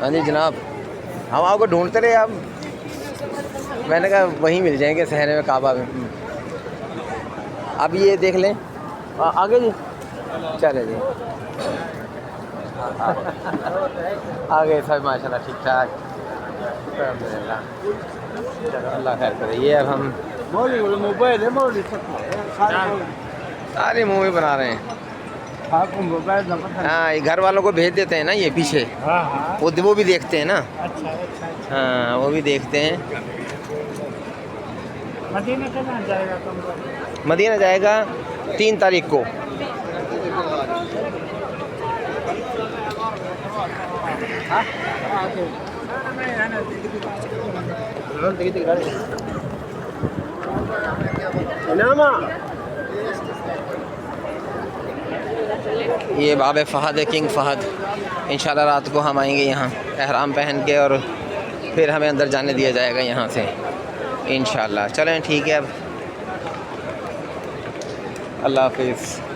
हाँ जी जनाब, हम आपको ढूंढते रहे आप, मैंने कहा वहीं मिल जाएंगे शहर में काबा में। अब ये देख लें आगे जी, चले जी आगे सब माशाल्लाह ठीक ठाक, अल्हम्दुलिल्लाह। चलो अल्लाह खैर करे। ये अब हम सारी मूवी बना रहे हैं। हाँ ये घर वालों को भेज देते हैं ना, ये पीछे वो भी देखते हैं ना। अच्छा। हाँ वो भी देखते हैं। मदीना कहाँ जाएगा तुम? मदीना जाएगा 3 तारीख को। ये बाब फ़हद है, किंग फ़हद। इंशाल्लाह रात को हम आएंगे यहाँ एहराम पहन के, और फिर हमें अंदर जाने दिया जाएगा यहाँ से इंशाल्लाह। चलें ठीक है, अब अल्लाह हाफिज़।